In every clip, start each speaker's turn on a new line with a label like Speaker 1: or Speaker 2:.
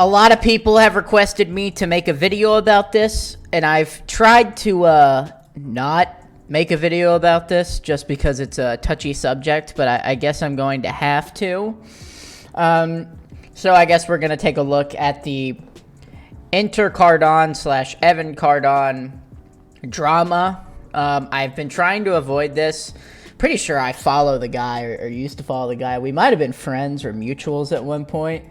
Speaker 1: A lot of people have requested me to make a video about this, and I've tried to not make a video about this just because it's a touchy subject, but I guess I'm going to have to. So I guess we're going to take a look at the EnterKardon / EnterKardon drama. I've been trying to avoid this. Pretty sure I follow the guy or used to follow the guy. We might have been friends or mutuals at one point.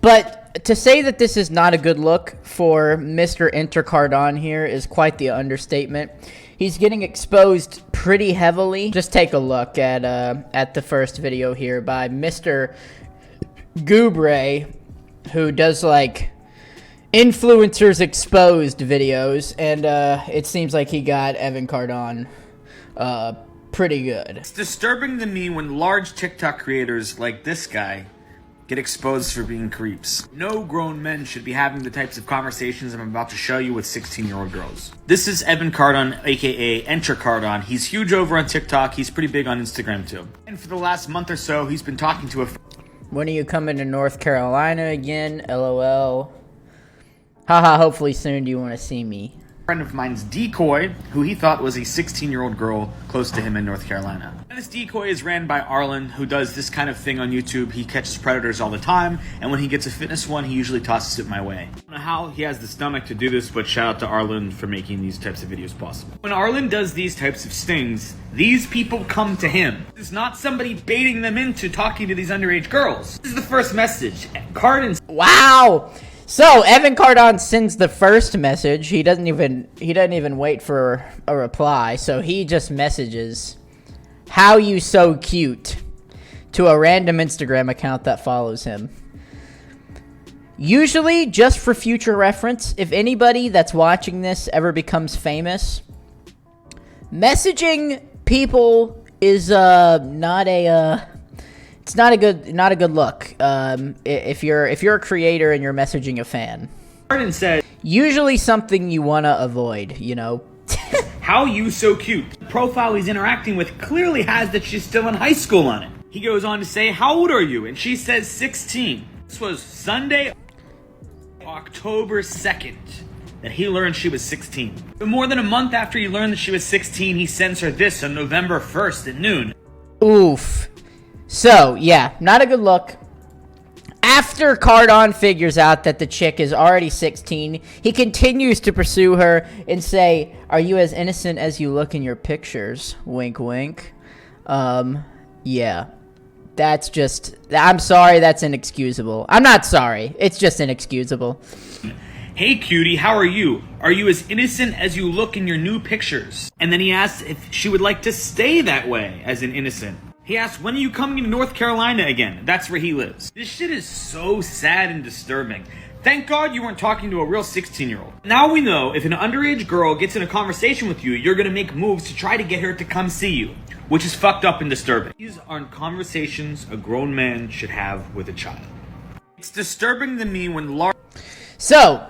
Speaker 1: But to say that this is not a good look for Mr. EnterKardon here is quite the understatement. He's getting exposed pretty heavily. Just take a look at the first video here by Mr. Gubre, who does like influencers exposed videos, and it seems like he got EnterKardon pretty good.
Speaker 2: It's disturbing to me when large TikTok creators like this guy get exposed for being creeps. No grown men should be having the types of conversations I'm about to show you with 16-year-old girls. This is EnterKardon, aka EnterKardon. He's huge over on TikTok. He's pretty big on Instagram too. And for the last month or so, he's been talking to a
Speaker 1: When are you coming to North Carolina again? LOL. Haha, hopefully soon. Do you want to see me?
Speaker 2: friend of mine's Decoy, who he thought was a 16-year-old girl close to him in North Carolina. And this Decoy is ran by Arlen, who does this kind of thing on YouTube. He catches predators all the time, and when he gets a fitness one, he usually tosses it my way. I don't know how he has the stomach to do this, but shout out to Arlen for making these types of videos possible. When Arlen does these types of stings, these people come to him. It's not somebody baiting them into talking to these underage girls. This is the first message. Cardon.
Speaker 1: Wow. So EnterKardon sends the first message. He doesn't even wait for a reply. So he just messages, "How you so cute," to a random Instagram account that follows him. Usually, just for future reference, if anybody that's watching this ever becomes famous, messaging people is it's not a good look. If you're a creator and you're messaging a fan,
Speaker 2: Cardon said,
Speaker 1: usually something you want to avoid, you know.
Speaker 2: "How you so cute." The profile he's interacting with clearly has that she's still in high school on it. He goes on to say, "How old are you?" And she says 16. This was Sunday, October 2nd, that he learned she was 16. But more than a month after he learned that she was 16, he sends her this on November 1st at noon.
Speaker 1: Oof. So, yeah, not a good look. After Cardon figures out that the chick is already 16, he continues to pursue her and say, "Are you as innocent as you look in your pictures?" Wink, wink. Yeah. That's just... I'm sorry, that's inexcusable. I'm not sorry. It's just inexcusable.
Speaker 2: "Hey cutie, how are you? Are you as innocent as you look in your new pictures?" And then he asks if she would like to stay that way, as in innocent. He asks, "When are you coming to North Carolina again?" That's where he lives. This shit is so sad and disturbing. Thank God you weren't talking to a real 16-year-old. Now we know if an underage girl gets in a conversation with you, you're gonna make moves to try to get her to come see you, which is fucked up and disturbing. These aren't conversations a grown man should have with a child. It's disturbing to me when
Speaker 1: So,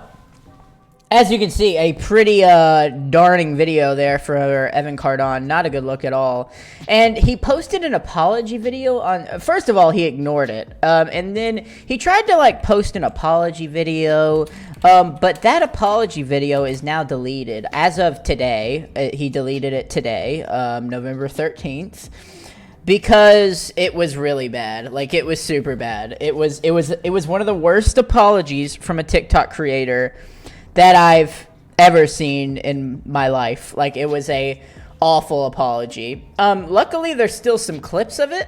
Speaker 1: as you can see, a pretty darning video there for EnterKardon. Not a good look at all. And he posted an apology video on... First of all, he ignored it. And then he tried to, like, post an apology video. But that apology video is now deleted. As of today, he deleted it today, November 13th. Because it was really bad. Like, it was super bad. It was one of the worst apologies from a TikTok creator that I've ever seen in my life. Like, it was a awful apology. Luckily, there's still some clips of it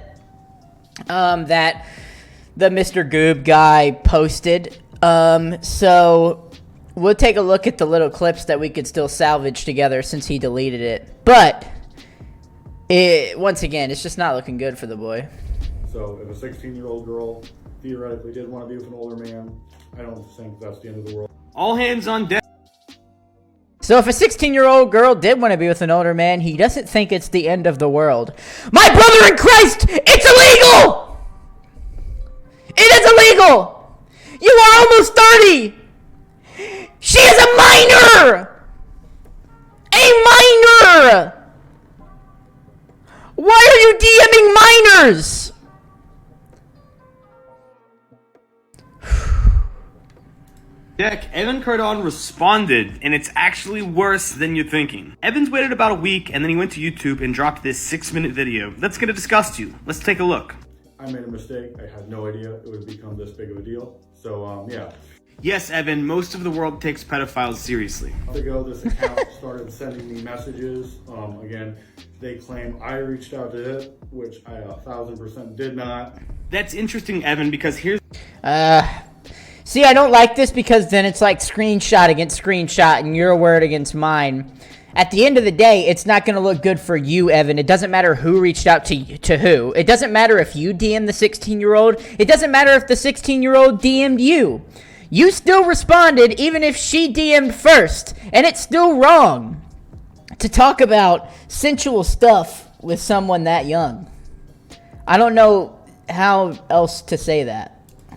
Speaker 1: that the Mr. Goob guy posted. So we'll take a look at the little clips that we could still salvage together since he deleted it. But once again, it's just not looking good for the boy.
Speaker 3: So if a 16-year-old girl theoretically did want to be with an older man, I don't think that's the end of the world.
Speaker 2: all hands on deck.
Speaker 1: So if a 16-year-old girl did want to be with an older man, he doesn't think it's the end of the world. My brother in Christ, it's illegal! It is illegal! You are almost 30! She is a minor! A minor! Why are you DMing minors?
Speaker 2: Jack, EnterKardon responded, and it's actually worse than you're thinking. Evans waited about a week, and then he went to YouTube and dropped this 6-minute video that's gonna disgust you. Let's take a look.
Speaker 3: I made a mistake. I had no idea it would become this big of a deal. So, yeah.
Speaker 2: Yes, Evan, most of the world takes pedophiles seriously.
Speaker 3: A month ago, this account started sending me messages. Again, they claim I reached out to it, which I 1000% did not.
Speaker 2: That's interesting, Evan, because here's...
Speaker 1: See, I don't like this because then it's like screenshot against screenshot and your word against mine. At the end of the day, it's not going to look good for you, Evan. It doesn't matter who reached out to who. It doesn't matter if you DM'd the 16-year-old. It doesn't matter if the 16-year-old DM'd you. You still responded even if she DM'd first. And it's still wrong to talk about sensual stuff with someone that young. I don't know how else to say that.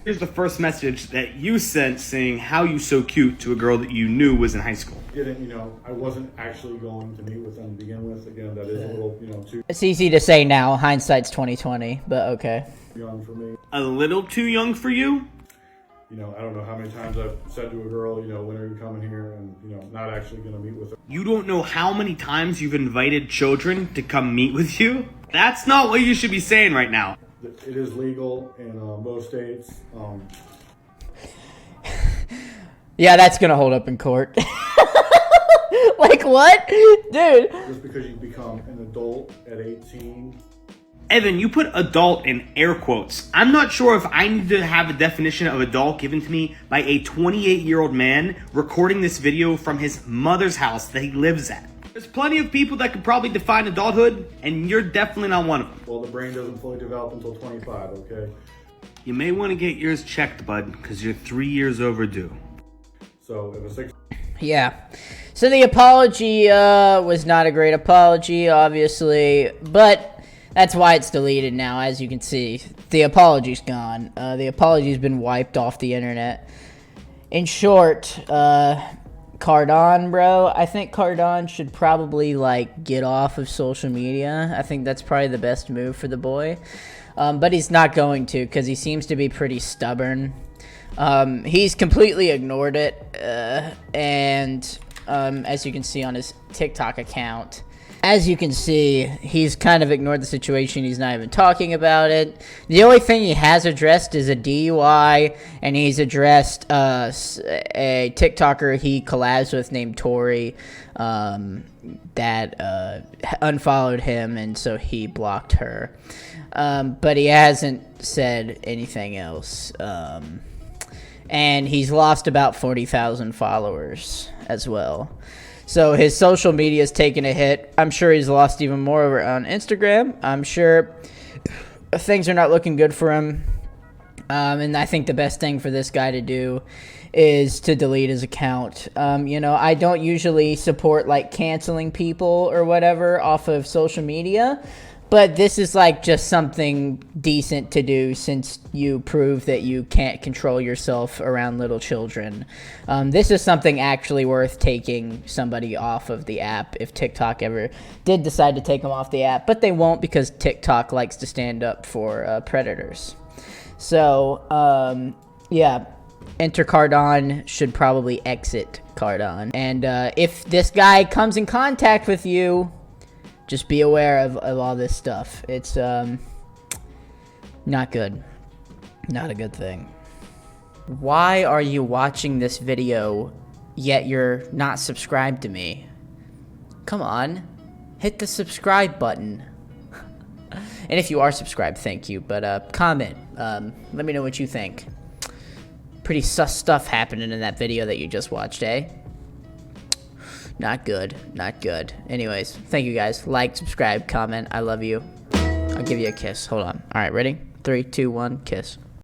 Speaker 2: Here's the first message that you sent saying how you so cute to a girl that you knew was in high school.
Speaker 3: I wasn't actually going to meet with them to begin with. Again, that is a little, too
Speaker 1: It's easy to say now. Hindsight's 2020, but okay.
Speaker 3: young for me.
Speaker 2: A little too young for you?
Speaker 3: I don't know how many times I've said to a girl, when are you coming here? And, not actually going to meet with her.
Speaker 2: You don't know how many times you've invited children to come meet with you? That's not what you should be saying right now.
Speaker 3: It is legal in most states.
Speaker 1: Yeah, that's gonna hold up in court. Like what? Dude.
Speaker 3: Just because you become an adult at 18.
Speaker 2: Evan, you put adult in air quotes. I'm not sure if I need to have a definition of adult given to me by a 28-year-old man recording this video from his mother's house that he lives at. There's plenty of people that could probably define adulthood, and you're definitely not one of them.
Speaker 3: Well, the brain doesn't fully develop until 25, okay?
Speaker 2: You may want to get yours checked, bud, because you're 3 years overdue.
Speaker 3: So, if a 6...
Speaker 1: Yeah. So the apology was not a great apology, obviously, but that's why it's deleted now, as you can see. The apology's gone. The apology's been wiped off the internet. In short, Cardon, bro. I think Cardon should probably, get off of social media. I think that's probably the best move for the boy. But he's not going to because he seems to be pretty stubborn. He's completely ignored it. And as you can see on his TikTok account, as you can see, he's kind of ignored the situation. He's not even talking about it. The only thing he has addressed is a DUI, and he's addressed a TikToker he collabs with named Tori that unfollowed him, and so he blocked her. But he hasn't said anything else. And he's lost about 40,000 followers as well. So his social media is taking a hit. I'm sure he's lost even more over on Instagram. I'm sure things are not looking good for him. And I think the best thing for this guy to do is to delete his account. I don't usually support canceling people or whatever off of social media. But this is just something decent to do since you prove that you can't control yourself around little children. This is something actually worth taking somebody off of the app if TikTok ever did decide to take them off the app. But they won't because TikTok likes to stand up for predators. So, yeah, EnterKardon should probably exit Cardon. And if this guy comes in contact with you, just be aware of all this stuff. It's not good. Not a good thing. Why are you watching this video, yet you're not subscribed to me? Come on. Hit the subscribe button. And if you are subscribed, thank you. But comment. Let me know what you think. Pretty sus stuff happening in that video that you just watched, eh? Not good. Not good. Anyways, thank you guys. Like, subscribe, comment. I love you. I'll give you a kiss. Hold on. All right, ready? 3, 2, 1, kiss.